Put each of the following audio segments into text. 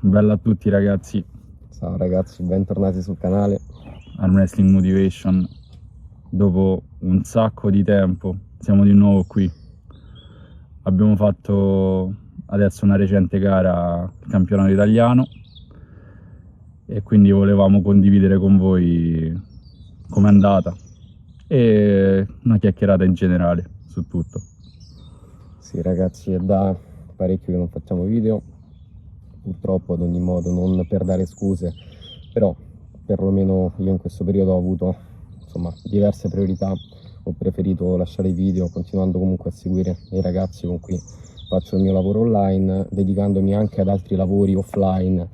Bella a tutti ragazzi, Ciao ragazzi, bentornati sul canale. Arm Wrestling Motivation. Dopo un sacco di tempo siamo di nuovo qui. Abbiamo fatto adesso una recente gara al campionato italiano e quindi volevamo condividere con voi com'è andata e una chiacchierata in generale su tutto. Sì ragazzi, è da parecchio che non facciamo video, purtroppo ad ogni modo, non per dare scuse, però perlomeno io in questo periodo ho avuto diverse priorità. Ho preferito lasciare i video, continuando comunque a seguire i ragazzi con cui faccio il mio lavoro online, dedicandomi anche ad altri lavori offline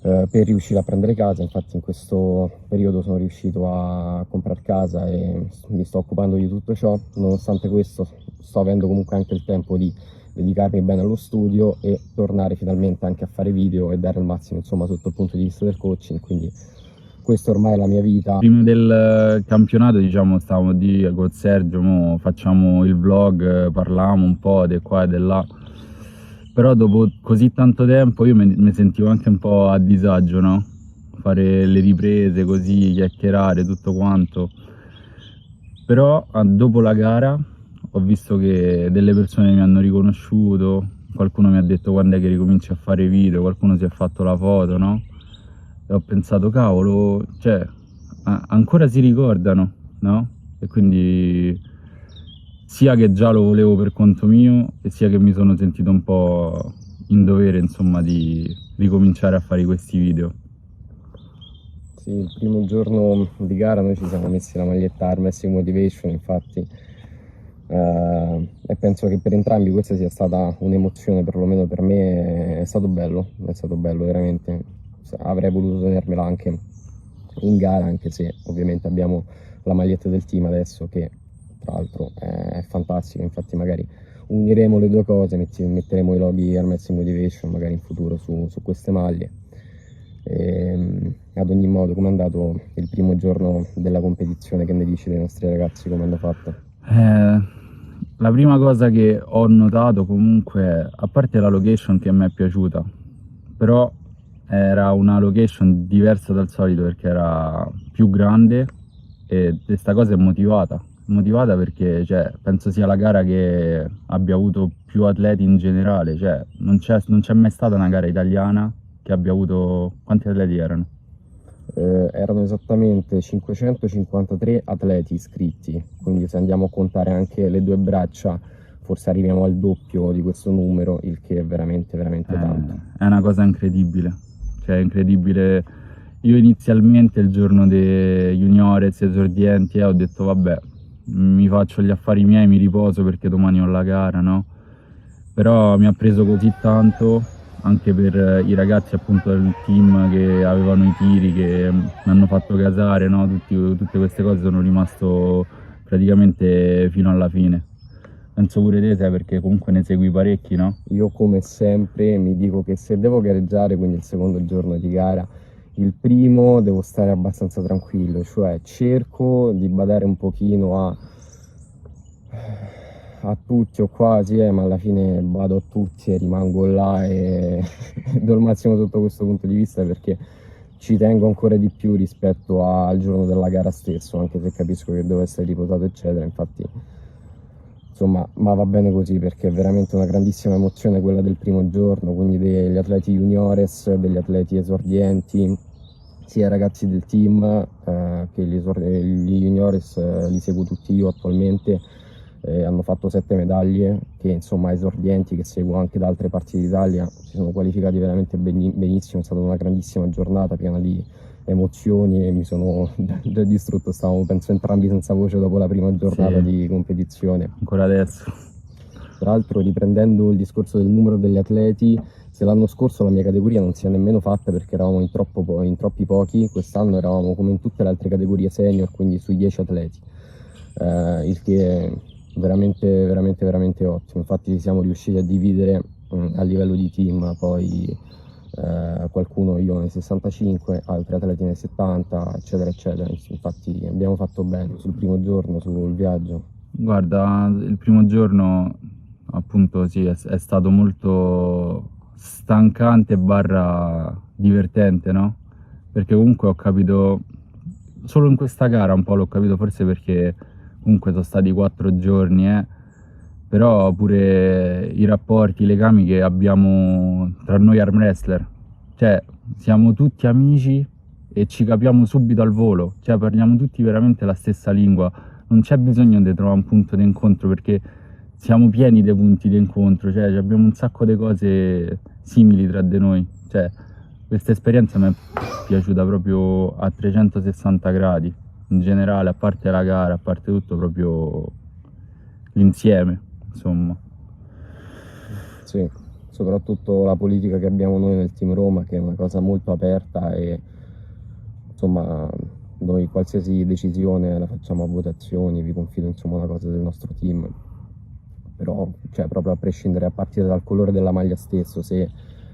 per riuscire a prendere casa. Infatti in questo periodo sono riuscito a comprare casa e mi sto occupando di tutto ciò. Nonostante questo sto avendo comunque anche il tempo di dedicarmi bene allo studio e tornare finalmente anche a fare video e dare il massimo sotto il punto di vista del coaching, quindi questa ormai è la mia vita. Prima del campionato stavamo con Sergio, facciamo il vlog, parlavamo un po' di qua e di là, però dopo così tanto tempo io mi sentivo anche un po' a disagio, no? Fare le riprese così, chiacchierare, tutto quanto. Però dopo la gara ho visto che delle persone mi hanno riconosciuto, qualcuno mi ha detto quando è che ricominci a fare video, qualcuno si è fatto la foto, no? E ho pensato, cavolo, cioè, ancora si ricordano, no? E quindi sia che già lo volevo per conto mio e sia che mi sono sentito un po' in dovere, insomma, di ricominciare a fare questi video. Sì, il primo giorno di gara noi ci siamo messi la maglietta Arm Wrestling Motivation, infatti, e penso che per entrambi questa sia stata un'emozione, perlomeno per me è stato bello veramente. Avrei voluto tenermela anche in gara, anche se ovviamente abbiamo la maglietta del team adesso, che tra l'altro è fantastica. Infatti magari uniremo le due cose, metteremo i loghi Arm Wrestling Motivation magari in futuro su queste maglie. Ad ogni modo, com'è andato il primo giorno della competizione? Che ne dici dei nostri ragazzi, come hanno fatto? La prima cosa che ho notato comunque, a parte la location che mi è piaciuta, però era una location diversa dal solito perché era più grande e questa cosa è motivata perché penso sia la gara che abbia avuto più atleti in generale, non c'è mai stata una gara italiana che abbia avuto... Quanti atleti erano? Erano esattamente 553 atleti iscritti, quindi se andiamo a contare anche le due braccia forse arriviamo al doppio di questo numero, il che è veramente tanto. È una cosa incredibile, incredibile. Io inizialmente il giorno dei juniores esordienti ho detto vabbè, mi faccio gli affari miei, mi riposo perché domani ho la gara, no? Però mi ha preso così tanto anche per i ragazzi appunto del team che avevano i tiri, che mi hanno fatto gasare, no? Tutte queste cose, sono rimasto praticamente fino alla fine. Penso pure te, sai, perché comunque ne segui parecchi, no? Io come sempre mi dico che se devo gareggiare, quindi il secondo giorno di gara, il primo devo stare abbastanza tranquillo, cioè cerco di badare un pochino a tutti o quasi, ma alla fine vado a tutti e rimango là e do il massimo sotto questo punto di vista, perché ci tengo ancora di più rispetto al giorno della gara stesso, anche se capisco che devo essere riposato eccetera. Infatti insomma, ma va bene così, perché è veramente una grandissima emozione quella del primo giorno, quindi degli atleti juniores, degli atleti esordienti, sia ragazzi del team che gli juniores, li seguo tutti io attualmente. Hanno fatto 7 medaglie, che insomma esordienti che seguo anche da altre parti d'Italia si sono qualificati veramente benissimo. È stata una grandissima giornata piena di emozioni e mi sono già distrutto, stavamo penso entrambi senza voce dopo la prima giornata di competizione. Ancora adesso. Tra l'altro, riprendendo il discorso del numero degli atleti, se l'anno scorso la mia categoria non si è nemmeno fatta perché eravamo in troppi pochi, quest'anno eravamo come in tutte le altre categorie senior, quindi sui 10 atleti, il che è veramente ottimo. Infatti siamo riusciti a dividere a livello di team, poi qualcuno io nei 65, altri atleti nei 70, eccetera. Infatti abbiamo fatto bene sul primo giorno, sul viaggio. Guarda, il primo giorno appunto sì, è stato molto stancante barra divertente, no? Perché comunque ho capito, solo in questa gara un po' l'ho capito, forse perché comunque sono stati 4 giorni, però pure i rapporti, i legami che abbiamo tra noi arm wrestler, cioè siamo tutti amici e ci capiamo subito al volo, cioè parliamo tutti veramente la stessa lingua, non c'è bisogno di trovare un punto di incontro perché siamo pieni dei punti di incontro, cioè abbiamo un sacco di cose simili tra di noi, cioè questa esperienza mi è piaciuta proprio a 360 gradi, in generale, a parte la gara, a parte tutto, proprio l'insieme, insomma. Sì, soprattutto la politica che abbiamo noi nel Team Roma, che è una cosa molto aperta e insomma noi qualsiasi decisione la facciamo a votazioni, vi confido insomma una cosa del nostro team, però cioè, proprio a prescindere, a partire dal colore della maglia stesso, se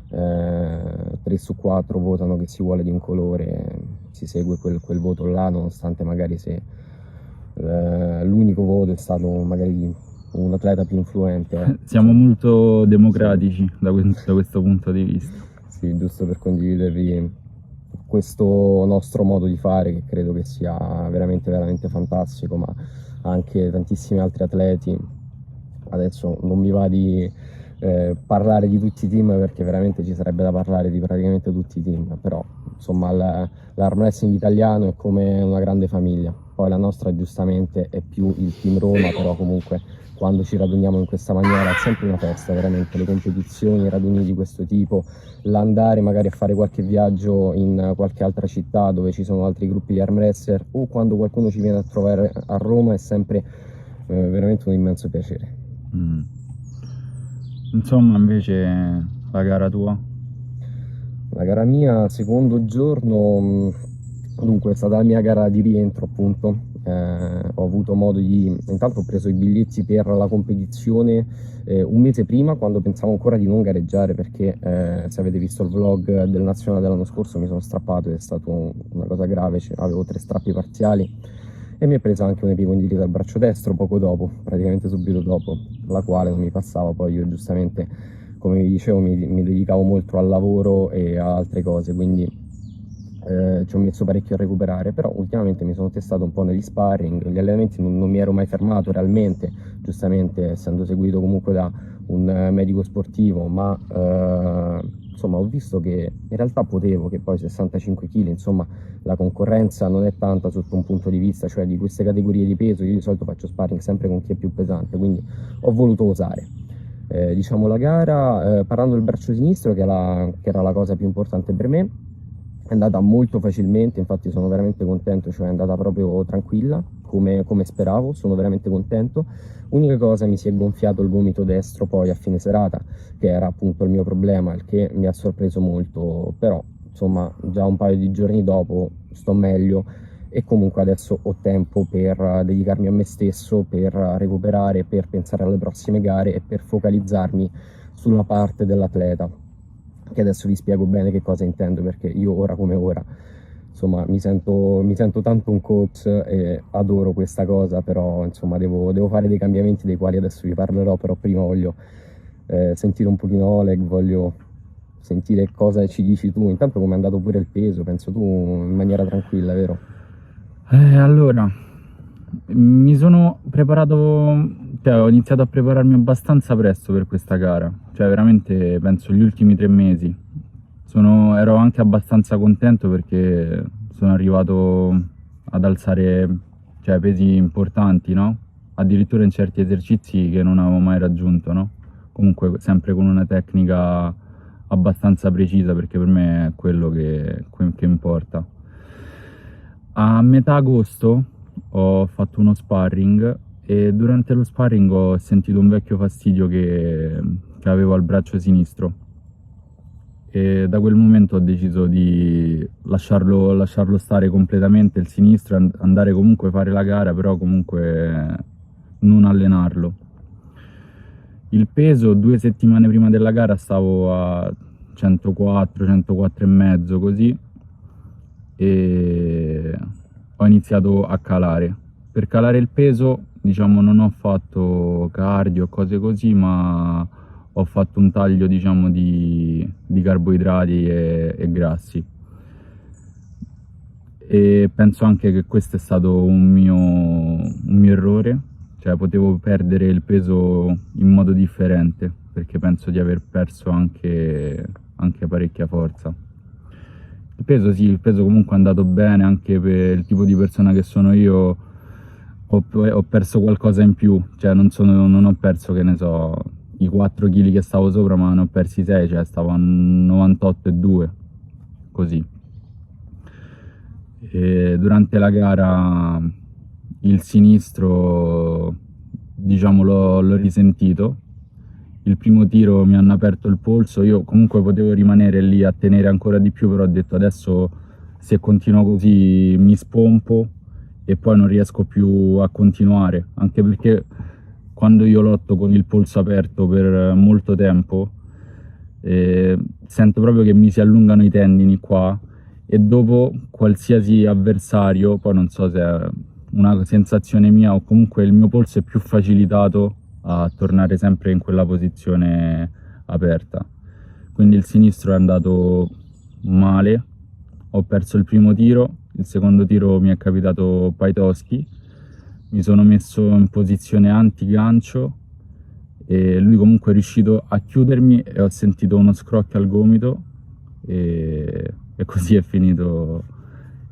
3 su 4 votano che si vuole di un colore, si segue quel voto là, nonostante magari se l'unico voto è stato magari un atleta più influente. Siamo molto democratici da questo punto di vista. Sì, giusto per condividervi questo nostro modo di fare, che credo che sia veramente veramente fantastico, ma anche tantissimi altri atleti. Adesso non mi va di parlare di tutti i team, perché veramente ci sarebbe da parlare di praticamente tutti i team, però insomma l'arm wrestling italiano è come una grande famiglia. Poi la nostra giustamente è più il Team Roma, però comunque quando ci raduniamo in questa maniera è sempre una festa, veramente. Le competizioni, i raduni di questo tipo, l'andare magari a fare qualche viaggio in qualche altra città dove ci sono altri gruppi di arm wrestler, o quando qualcuno ci viene a trovare a Roma, è sempre veramente un immenso piacere. Insomma, invece la gara tua? La gara mia, secondo giorno, dunque è stata la mia gara di rientro, appunto. Ho avuto modo intanto ho preso i biglietti per la competizione un mese prima, quando pensavo ancora di non gareggiare, perché se avete visto il vlog del nazionale dell'anno scorso mi sono strappato ed è stata una cosa grave, avevo 3 strappi parziali e mi è presa anche un'epicondilite al braccio destro poco dopo, praticamente subito dopo, la quale non mi passava. Poi io giustamente, come vi dicevo, mi dedicavo molto al lavoro e a altre cose, quindi ci ho messo parecchio a recuperare, però ultimamente mi sono testato un po' negli sparring, gli allenamenti non mi ero mai fermato realmente, giustamente essendo seguito comunque da un medico sportivo, ma insomma ho visto che in realtà potevo, che poi 65 kg, insomma la concorrenza non è tanta sotto un punto di vista, cioè di queste categorie di peso. Io di solito faccio sparring sempre con chi è più pesante, quindi ho voluto osare. Diciamo la gara, parlando del braccio sinistro, che era la cosa più importante per me, è andata molto facilmente, infatti sono veramente contento, cioè è andata proprio tranquilla, come speravo, sono veramente contento. Unica cosa, mi si è gonfiato il gomito destro poi a fine serata, che era appunto il mio problema, il che mi ha sorpreso molto, però insomma già un paio di giorni dopo sto meglio e comunque adesso ho tempo per dedicarmi a me stesso, per recuperare, per pensare alle prossime gare e per focalizzarmi sulla parte dell'atleta, che adesso vi spiego bene che cosa intendo, perché io ora come ora insomma mi sento tanto un coach e adoro questa cosa, però insomma devo fare dei cambiamenti dei quali adesso vi parlerò, però prima voglio sentire un pochino Oleg, voglio sentire cosa ci dici tu, intanto come è andato pure il peso, penso tu in maniera tranquilla, vero? Allora, mi sono preparato, cioè ho iniziato a prepararmi abbastanza presto per questa gara, cioè veramente penso gli ultimi 3 mesi. Ero anche abbastanza contento perché sono arrivato ad alzare, cioè, pesi importanti, no? Addirittura in certi esercizi che non avevo mai raggiunto, no? Comunque sempre con una tecnica abbastanza precisa, perché per me è quello che importa. A metà agosto ho fatto uno sparring e durante lo sparring ho sentito un vecchio fastidio che avevo al braccio sinistro e da quel momento ho deciso di lasciarlo stare completamente il sinistro e andare comunque a fare la gara, però comunque non allenarlo. Il peso 2 settimane prima della gara stavo a 104, 104 e mezzo così, e ho iniziato a calare. Per calare il peso, diciamo, non ho fatto cardio o cose così, ma ho fatto un taglio, diciamo, di carboidrati e grassi. E penso anche che questo è stato un mio errore, cioè potevo perdere il peso in modo differente, perché penso di aver perso anche parecchia forza. Il peso sì, il peso comunque è andato bene, anche per il tipo di persona che sono io ho perso qualcosa in più, cioè non ho perso, che ne so, i 4 kg che stavo sopra, ma ne ho persi 6, cioè stavo a 98,2, così. E durante la gara il sinistro, diciamo, l'ho risentito. Il primo tiro mi hanno aperto il polso, io comunque potevo rimanere lì a tenere ancora di più, però ho detto adesso se continuo così mi spompo e poi non riesco più a continuare, anche perché quando io lotto con il polso aperto per molto tempo sento proprio che mi si allungano i tendini qua, e dopo qualsiasi avversario, poi non so se è una sensazione mia o comunque il mio polso è più facilitato a tornare sempre in quella posizione aperta. Quindi il sinistro è andato male, ho perso il primo tiro, il secondo tiro mi è capitato Paitoschi, mi sono messo in posizione anti-gancio e lui comunque è riuscito a chiudermi e ho sentito uno scrocchio al gomito e così è finito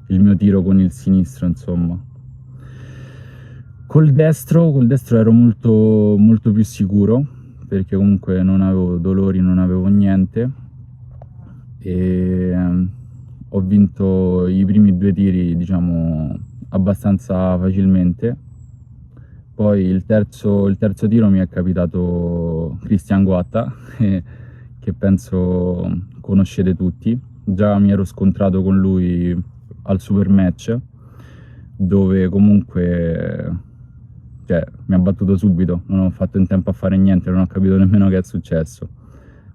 il mio tiro con il sinistro, insomma. Col destro ero molto, molto più sicuro, perché comunque non avevo dolori, non avevo niente, e ho vinto i primi 2 tiri, diciamo, abbastanza facilmente. Poi il terzo tiro mi è capitato Cristian Guatta, che penso conoscete tutti. Già mi ero scontrato con lui al super match, dove comunque, cioè, mi ha battuto subito, non ho fatto in tempo a fare niente, non ho capito nemmeno che è successo.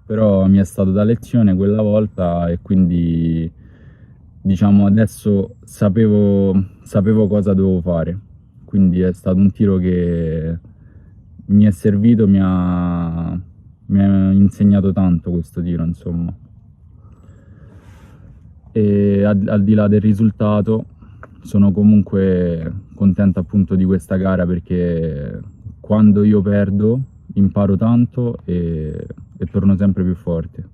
Però mi è stato da lezione quella volta e quindi, diciamo, adesso sapevo cosa dovevo fare. Quindi è stato un tiro che mi è servito, mi ha insegnato tanto questo tiro, insomma. E al di là del risultato sono comunque contento appunto di questa gara, perché quando io perdo imparo tanto e torno sempre più forte.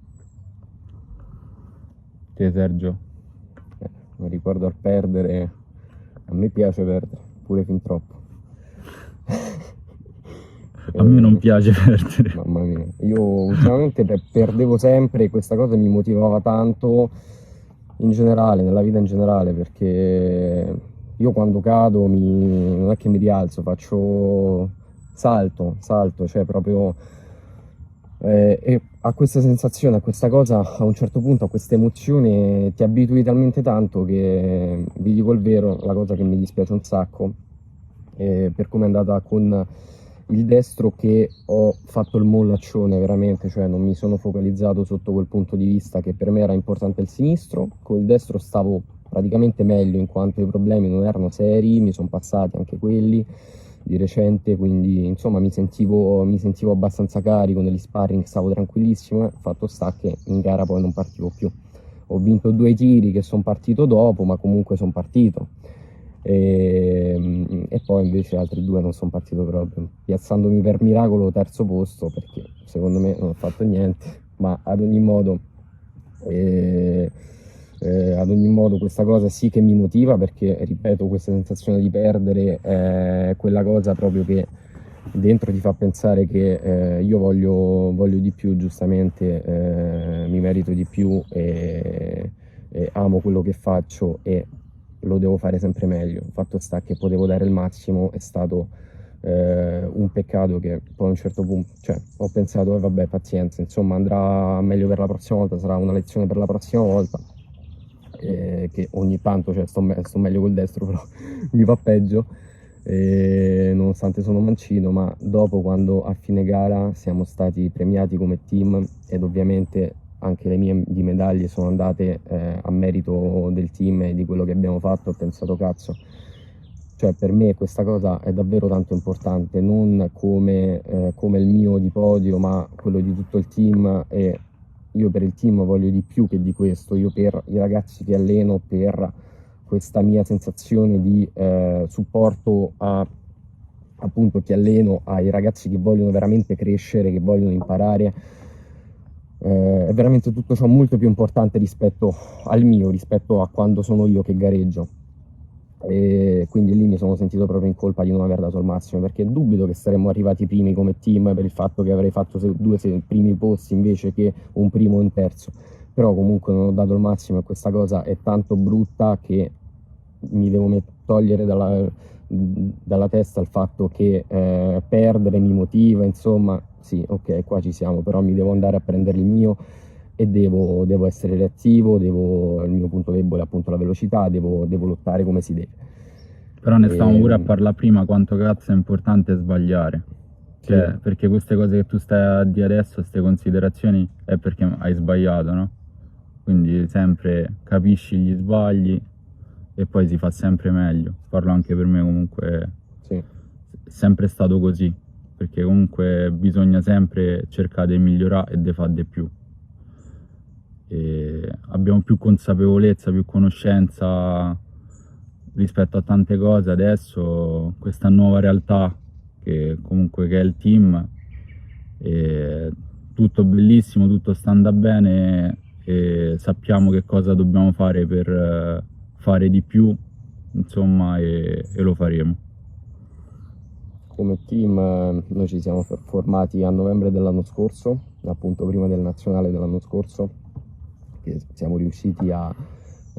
Te, Sergio? Mi ricordo al perdere, a me piace perdere, pure fin troppo. A me non piace perdere. Mamma mia, io ultimamente perdevo sempre e questa cosa mi motivava tanto in generale, nella vita in generale, perché io quando cado non è che mi rialzo, faccio salto, cioè proprio e a questa sensazione, a questa cosa, a un certo punto, a questa emozione ti abitui talmente tanto che, vi dico il vero, la cosa che mi dispiace un sacco per come è andata con il destro, che ho fatto il mollaccione veramente, cioè non mi sono focalizzato sotto quel punto di vista, che per me era importante il sinistro. Col destro stavo praticamente meglio, in quanto i problemi non erano seri, mi sono passati anche quelli di recente, quindi insomma mi sentivo abbastanza carico negli sparring, stavo tranquillissimo. Fatto sta che in gara poi non partivo più. Ho vinto 2 tiri che sono partito dopo, ma comunque sono partito. E poi invece altri 2 non sono partito proprio, piazzandomi per miracolo terzo posto, perché secondo me non ho fatto niente, ma ad ogni modo questa cosa sì che mi motiva, perché ripeto, questa sensazione di perdere è quella cosa proprio che dentro ti fa pensare che io voglio di più, giustamente, mi merito di più e amo quello che faccio e lo devo fare sempre meglio. Il fatto sta che potevo dare il massimo, è stato un peccato che poi a un certo punto, cioè, ho pensato vabbè, pazienza, insomma, andrà meglio per la prossima volta, sarà una lezione per la prossima volta, che ogni tanto, cioè, sto meglio col destro, però mi va peggio, nonostante sono mancino. Ma dopo, quando a fine gara siamo stati premiati come team, ed ovviamente anche le mie di medaglie sono andate a merito del team e di quello che abbiamo fatto, ho pensato cazzo, Cioè per me questa cosa è davvero tanto importante, non come il mio di podio, ma quello di tutto il team, e io per il team voglio di più che di questo. Io per i ragazzi che alleno, per questa mia sensazione di supporto a appunto chi alleno, ai ragazzi che vogliono veramente crescere, che vogliono imparare, è veramente tutto ciò molto più importante rispetto al mio, rispetto a quando sono io che gareggio. E quindi lì mi sono sentito proprio in colpa di non aver dato il massimo, perché dubito che saremmo arrivati primi come team per il fatto che avrei fatto due primi posti invece che un primo e un terzo. Però comunque non ho dato il massimo, e questa cosa è tanto brutta che mi devo togliere dalla testa il fatto che perdere mi motiva. Insomma, sì, ok, qua ci siamo, però mi devo andare a prendere il mio e devo essere reattivo, il mio punto debole è appunto la velocità, devo lottare come si deve. Però ne stavamo pure a parlare prima, quanto cazzo è importante sbagliare. Cioè, Sì. perché queste cose che tu stai a dire adesso, queste considerazioni, è perché hai sbagliato, no? Quindi sempre capisci gli sbagli e poi si fa sempre meglio. Parlo anche per me, comunque Sì. è sempre stato così, perché comunque bisogna sempre cercare di migliorare e di fare di più. E abbiamo più consapevolezza, più conoscenza rispetto a tante cose adesso, questa nuova realtà che comunque che è il team, e tutto bellissimo, tutto sta andando bene e sappiamo che cosa dobbiamo fare per fare di più, insomma, e lo faremo. Come team noi ci siamo formati a novembre dell'anno scorso, appunto prima del nazionale dell'anno scorso, che siamo riusciti ad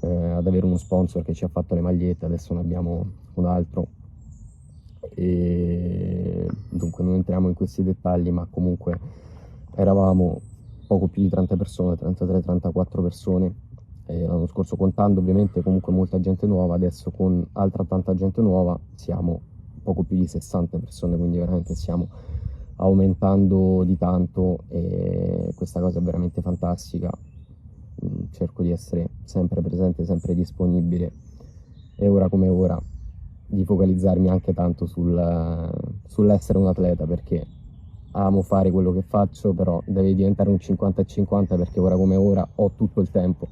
avere uno sponsor che ci ha fatto le magliette, adesso ne abbiamo un altro, e dunque non entriamo in questi dettagli, ma comunque eravamo poco più di 30 persone, 33-34 persone, l'anno scorso, contando ovviamente comunque molta gente nuova. Adesso con altra tanta gente nuova siamo poco più di 60 persone, quindi veramente stiamo aumentando di tanto e questa cosa è veramente fantastica. Cerco di essere sempre presente, sempre disponibile, e ora come ora di focalizzarmi anche tanto sull'essere un atleta, perché amo fare quello che faccio, però deve diventare un 50-50, perché ora come ora ho tutto il tempo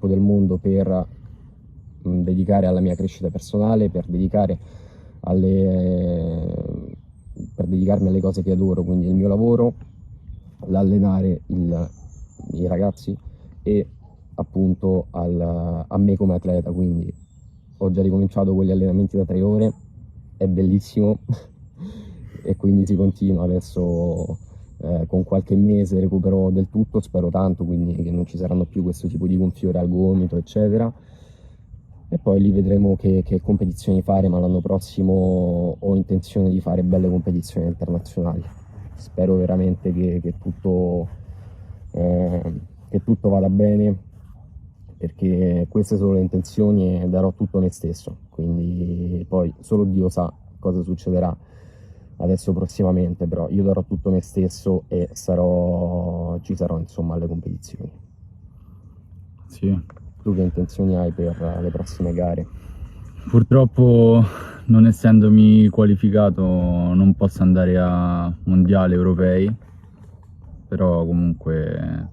del mondo per dedicare alla mia crescita personale, per dedicarmi alle cose che adoro, quindi il mio lavoro, l'allenare i ragazzi e appunto a me come atleta. Quindi ho già ricominciato con gli allenamenti da 3 ore, è bellissimo e quindi si continua adesso. Con qualche mese recupero del tutto, spero tanto, quindi che non ci saranno più questo tipo di gonfiore al gomito eccetera, e poi lì vedremo che competizioni fare, ma l'anno prossimo ho intenzione di fare belle competizioni internazionali. Spero veramente che tutto vada bene, perché queste sono le intenzioni e darò tutto me stesso, quindi poi solo Dio sa cosa succederà adesso prossimamente, però io darò tutto me stesso e ci sarò insomma alle competizioni. Sì. Tu che intenzioni hai per le prossime gare? Purtroppo, non essendomi qualificato, non posso andare a mondiali europei, però comunque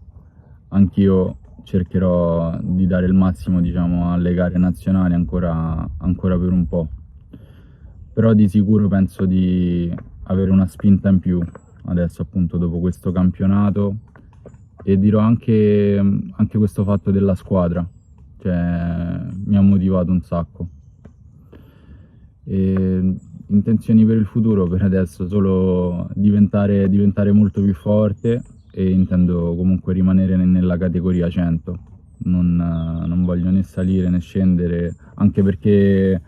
anch'io cercherò di dare il massimo, diciamo, alle gare nazionali ancora per un po'. Però di sicuro penso di avere una spinta in più adesso, appunto, dopo questo campionato, e dirò anche questo fatto della squadra, cioè mi ha motivato un sacco. E intenzioni per il futuro per adesso solo diventare molto più forte, e intendo comunque rimanere nella categoria 100. Non voglio né salire né scendere, anche perché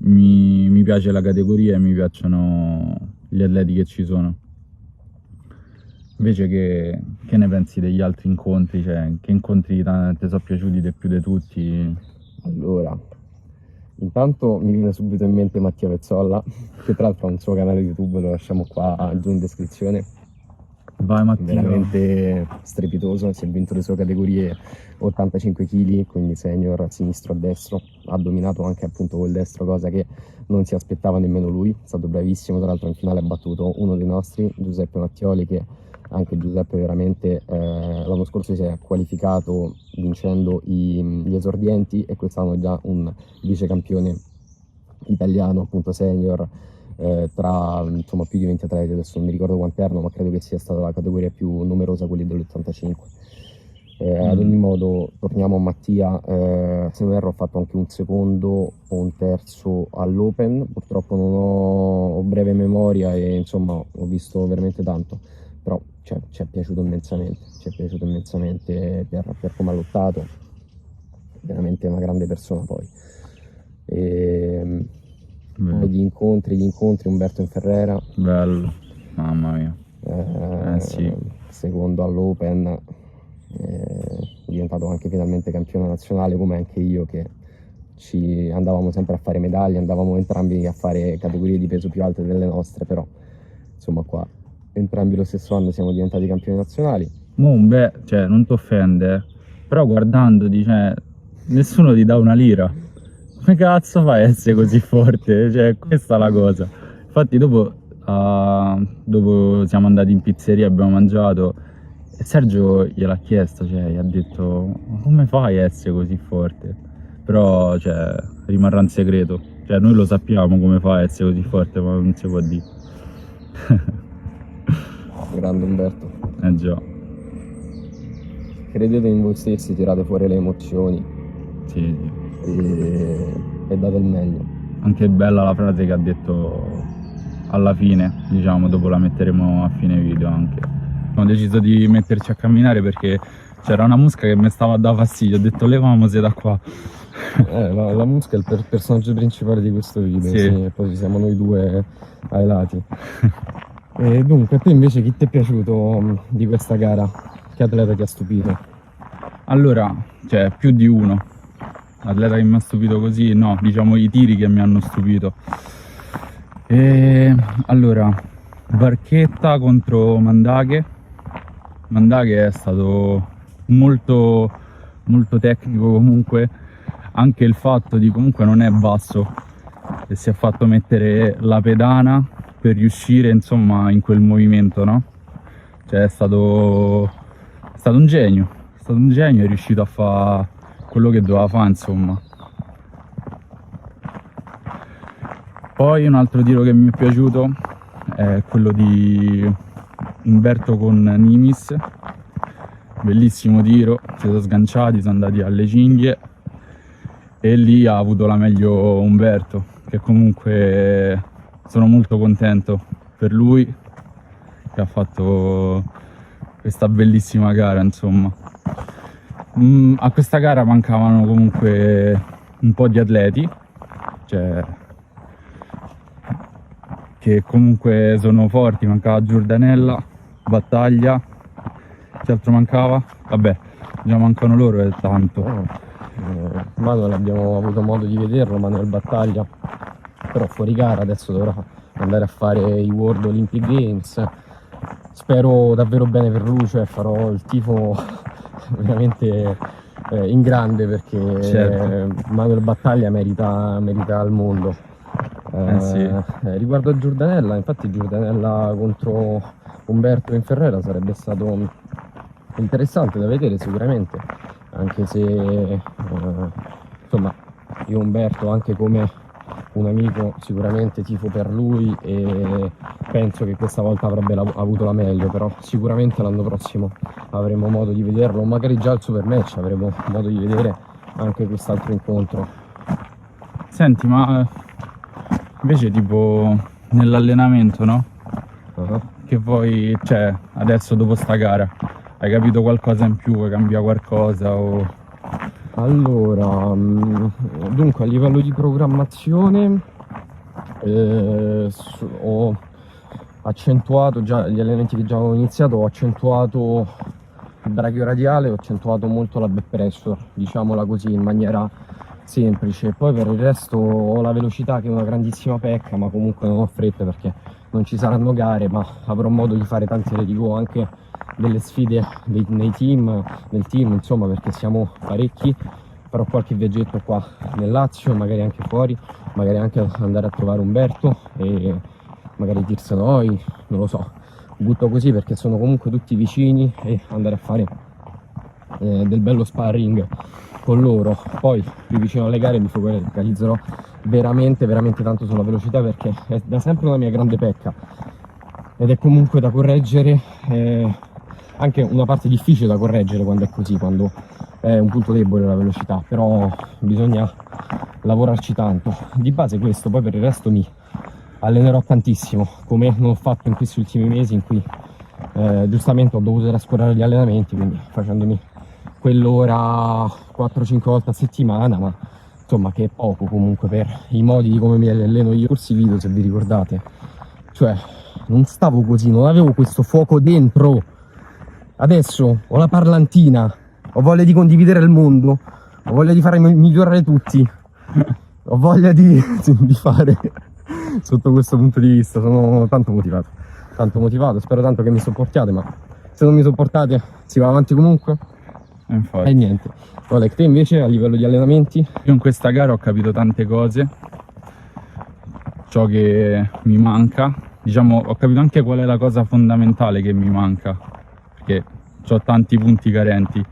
mi piace la categoria e mi piacciono gli atleti che ci sono. Invece che ne pensi degli altri incontri? Cioè, che incontri ti sono piaciuti di più di tutti? Allora, intanto mi viene subito in mente Mattia Pezzolla, che tra l'altro ha un suo canale YouTube, lo lasciamo qua giù in descrizione. Vai Mattia. veramente strepitoso, si è vinto le sue categorie 85 kg, quindi senior a sinistro a destro, ha dominato anche appunto col destro, cosa che non si aspettava nemmeno lui, è stato bravissimo, tra l'altro in finale ha battuto uno dei nostri, Giuseppe Mattioli, che anche Giuseppe veramente l'anno scorso si è qualificato vincendo gli esordienti e quest'anno è già un vice campione italiano appunto senior, tra insomma più di 20 atleti, adesso non mi ricordo quanti erano, ma credo che sia stata la categoria più numerosa, quelli dell'85. Ad ogni modo torniamo a Mattia, se non erro ho fatto anche un secondo o un terzo all'Open, purtroppo non ho breve memoria e insomma ho visto veramente tanto, però ci è piaciuto immensamente per come ha lottato, veramente una grande persona poi. Poi gli incontri, Umberto Inferrera, Bello, mamma mia. Sì. secondo all'Open, diventato anche finalmente campione nazionale, come anche io, che ci andavamo sempre a fare medaglie, andavamo entrambi a fare categorie di peso più alte delle nostre, però insomma qua entrambi lo stesso anno siamo diventati campioni nazionali. Cioè, non ti offende, però guardandoti, cioè, nessuno ti dà una lira. Come cazzo fai a essere così forte? Cioè, questa è la cosa. Infatti dopo siamo andati in pizzeria, abbiamo mangiato e Sergio gliel'ha chiesto, cioè, gli ha detto: ma come fai a essere così forte? Però, cioè, rimarrà un segreto. Cioè, noi lo sappiamo come fa a essere così forte, ma non si può dire. Grande Umberto. Già. Credete in voi stessi, tirate fuori le emozioni. Sì. E date il meglio. Anche bella la frase che ha detto alla fine, diciamo, dopo la metteremo a fine video anche. Abbiamo deciso di metterci a camminare perché c'era una mosca che mi stava a dare fastidio, ho detto leviamoci da qua. La mosca è il personaggio principale di questo video, sì. E poi ci siamo noi due ai lati. E dunque, tu invece chi ti è piaciuto di questa gara? Che atleta ti ha stupito? Allora, cioè, più di uno. L'atleta che mi ha stupito così, no, diciamo i tiri che mi hanno stupito. Allora, Barchetta contro Mandaghe. Mandaghe è stato molto, molto tecnico comunque, anche il fatto di comunque non è basso e si è fatto mettere la pedana per riuscire insomma in quel movimento, no? Cioè è stato un genio, è riuscito a fare quello che doveva fare insomma. Poi un altro tiro che mi è piaciuto è quello di Umberto con Nimis, bellissimo tiro, si sono sganciati, sono andati alle cinghie e lì ha avuto la meglio Umberto, che comunque sono molto contento per lui che ha fatto questa bellissima gara insomma. A questa gara mancavano comunque un po' di atleti, cioè che comunque sono forti, mancava Giordanella, Battaglia, che altro mancava? Vabbè, già mancano loro, è tanto. Manuel abbiamo avuto modo di vederlo, Manuel Battaglia, però fuori gara, adesso dovrà andare a fare i World Olympic Games. Spero davvero bene per lui, cioè farò il tifo veramente in grande perché certo. Manuel Battaglia merita il mondo. Sì. Riguardo a Giordanella, infatti Giordanella contro Umberto Inferrera sarebbe stato interessante da vedere sicuramente, anche se insomma io Umberto anche come un amico sicuramente tifo per lui e penso che questa volta avrebbe avuto la meglio, però sicuramente l'anno prossimo avremo modo di vederlo, magari già al super match avremo modo di vedere anche quest'altro incontro. Senti, ma invece tipo nell'allenamento, no? Che poi, cioè, adesso dopo sta gara, hai capito qualcosa in più, vuoi cambiare qualcosa o... Allora, dunque a livello di programmazione ho accentuato già gli allenamenti che già avevo iniziato, ho accentuato il brachioradiale, ho accentuato molto la back pressure, diciamola così, in maniera semplice. Poi per il resto ho la velocità che è una grandissima pecca, ma comunque non ho fretta perché non ci saranno gare, ma avrò modo di fare tanti redigo, anche delle sfide nel team, insomma, perché siamo parecchi. Farò qualche viaggetto qua nel Lazio, magari anche fuori, magari anche andare a trovare Umberto e magari Tirsenoi, non lo so, butto così perché sono comunque tutti vicini, e andare a fare del bello sparring con loro. Poi più vicino alle gare mi focalizzerò veramente tanto sulla velocità, perché è da sempre una mia grande pecca ed è comunque da correggere, anche una parte difficile da correggere quando è così, quando è un punto debole la velocità, però bisogna lavorarci tanto. Di base questo, poi per il resto mi allenerò tantissimo, come non ho fatto in questi ultimi mesi in cui giustamente ho dovuto trascurare gli allenamenti, quindi facendomi quell'ora 4-5 volte a settimana, ma insomma che è poco comunque per i modi di come mi alleno io. Corsi video, se vi ricordate, cioè non stavo così, non avevo questo fuoco dentro. Adesso ho la parlantina, ho voglia di condividere il mondo, ho voglia di fare migliorare tutti, ho voglia di fare sotto questo punto di vista. Sono tanto motivato, spero tanto che mi sopportiate, ma se non mi sopportate si va avanti comunque. Infatti. E niente. Oleg, te invece a livello di allenamenti? Io in questa gara ho capito tante cose, ciò che mi manca, diciamo, ho capito anche qual è la cosa fondamentale che mi manca, perché ho tanti punti carenti,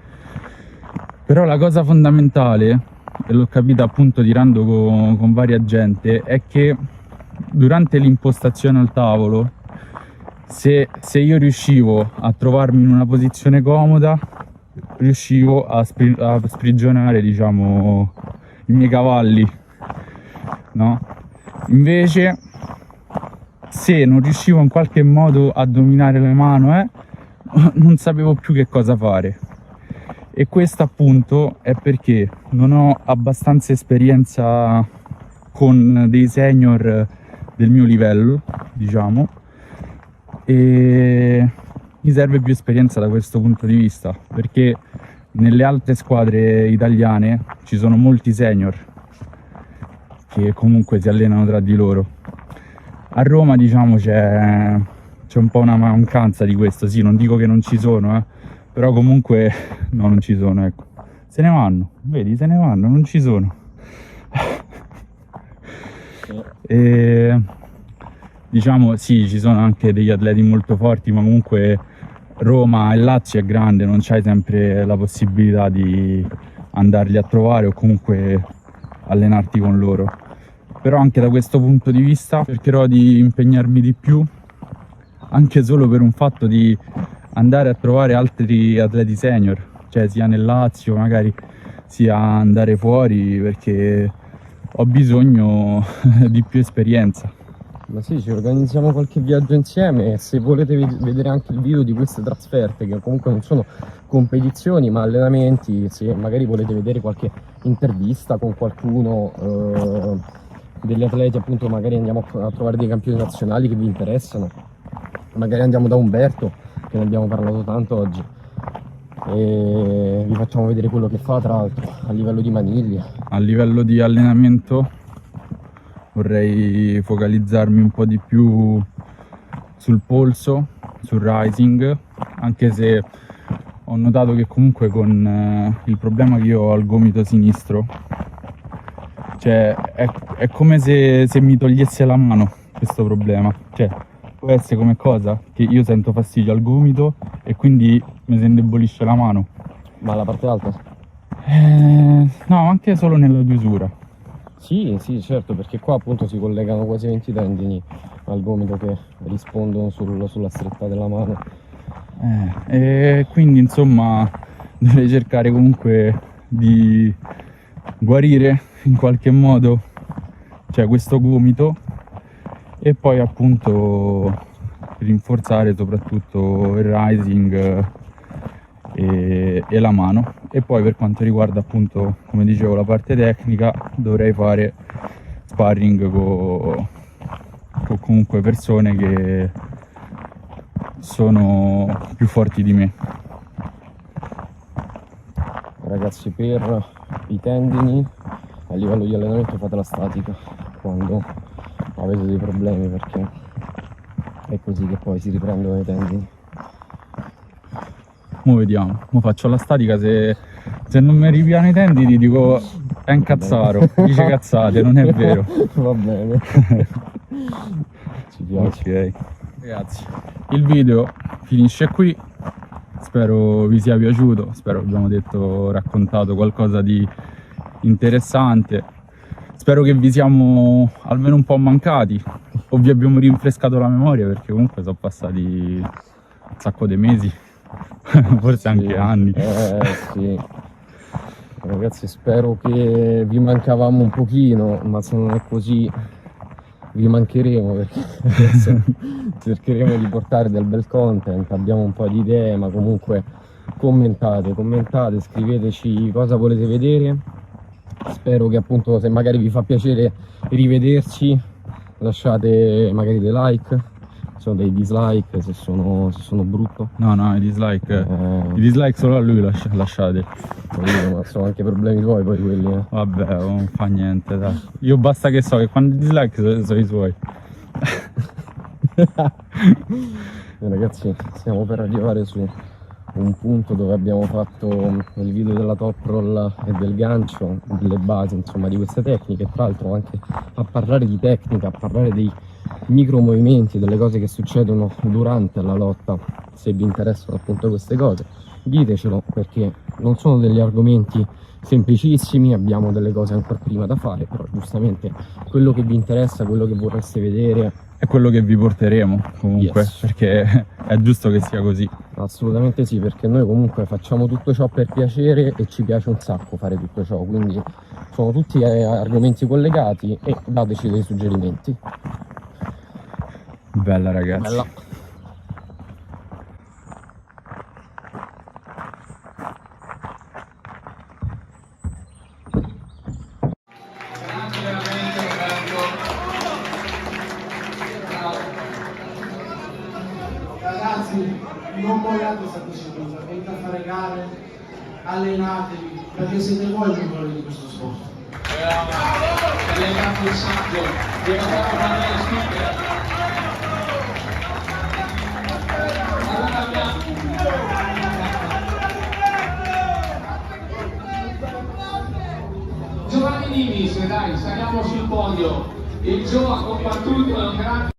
però la cosa fondamentale, e l'ho capita appunto tirando con varia gente, è che durante l'impostazione al tavolo, se io riuscivo a trovarmi in una posizione comoda, riuscivo a sprigionare, diciamo, i miei cavalli, no? Invece, se non riuscivo in qualche modo a dominare le mani, non sapevo più che cosa fare. E questo appunto è perché non ho abbastanza esperienza con dei senior del mio livello, diciamo, e mi serve più esperienza da questo punto di vista, perché nelle altre squadre italiane ci sono molti senior che comunque si allenano tra di loro. A Roma, diciamo, c'è un po' una mancanza di questo. Sì, non dico che non ci sono, però comunque no, non ci sono, ecco. Se ne vanno, vedi, se ne vanno, non ci sono. E diciamo, sì, ci sono anche degli atleti molto forti, ma comunque Roma e Lazio è grande, non c'hai sempre la possibilità di andarli a trovare o comunque allenarti con loro. Però anche da questo punto di vista cercherò di impegnarmi di più, anche solo per un fatto di andare a trovare altri atleti senior, cioè sia nel Lazio, magari sia andare fuori, perché ho bisogno di più esperienza. Ma sì, ci organizziamo qualche viaggio insieme, e se volete vedere anche il video di queste trasferte, che comunque non sono competizioni ma allenamenti, se magari volete vedere qualche intervista con qualcuno, degli atleti, appunto, magari andiamo a trovare dei campioni nazionali che vi interessano, magari andiamo da Umberto, che ne abbiamo parlato tanto oggi, e vi facciamo vedere quello che fa, tra l'altro, a livello di maniglia. A livello di allenamento vorrei focalizzarmi un po' di più sul polso, sul rising, anche se ho notato che comunque con il problema che io ho al gomito sinistro, cioè è come se mi togliesse la mano questo problema. Cioè, può essere come cosa che io sento fastidio al gomito e quindi mi si indebolisce la mano. Ma la parte alta? No, anche solo nella chiusura. Sì, certo, perché qua appunto si collegano quasi 20 tendini al gomito che rispondono sulla stretta della mano. E quindi insomma dovrei cercare comunque di guarire in qualche modo, cioè, questo gomito, e poi appunto rinforzare soprattutto il rising e la mano. E poi per quanto riguarda appunto, come dicevo, la parte tecnica, dovrei fare sparring con comunque persone che sono più forti di me. Ragazzi, per i tendini a livello di allenamento fate la statica quando avete dei problemi, perché è così che poi si riprendono i tendini. Mo vediamo, mo faccio la statica, se non mi ripiano i tendini dico è un cazzaro, dice cazzate, non è vero. Va bene. Ci piace. Ok, ragazzi, il video finisce qui, spero vi sia piaciuto, spero abbiamo raccontato qualcosa di interessante, spero che vi siamo almeno un po' mancati o vi abbiamo rinfrescato la memoria, perché comunque sono passati un sacco di mesi. Forse anche anni. Sì. Ragazzi, spero che vi mancavamo un pochino, ma se non è così vi mancheremo, perché adesso cercheremo di portare del bel content, abbiamo un po' di idee, ma comunque commentate, scriveteci cosa volete vedere. Spero che appunto, se magari vi fa piacere rivederci, lasciate magari dei like, sono dei dislike se sono brutto. No, i dislike solo a lui lasciate. Ma sono anche problemi tuoi poi quelli. Vabbè, non fa niente, dai. Io basta che so che quando i dislike sono i suoi. Ragazzi, stiamo per arrivare su un punto dove abbiamo fatto il video della top roll e del gancio, delle basi insomma di queste tecniche, tra l'altro anche a parlare di tecnica, a parlare dei micro movimenti, delle cose che succedono durante la lotta. Se vi interessano appunto queste cose, ditecelo, perché non sono degli argomenti semplicissimi, abbiamo delle cose ancora prima da fare, però giustamente quello che vi interessa, quello che vorreste vedere è quello che vi porteremo comunque, yes, perché è giusto che sia così. Assolutamente sì, perché noi comunque facciamo tutto ciò per piacere e ci piace un sacco fare tutto ciò, quindi sono tutti argomenti collegati e dateci dei suggerimenti. Bella ragazzi. Bella. Grazie veramente Roberto. Ragazzi, non vogliate stare seduti, venite a fare gare, allenatevi, perché siete voi i migliori di questo sport. Allenato un sacco, devo fare parlare le speaker. Giovanni Nimis, dai, saliamo sul podio. Il Gio ha combattuto, è un grande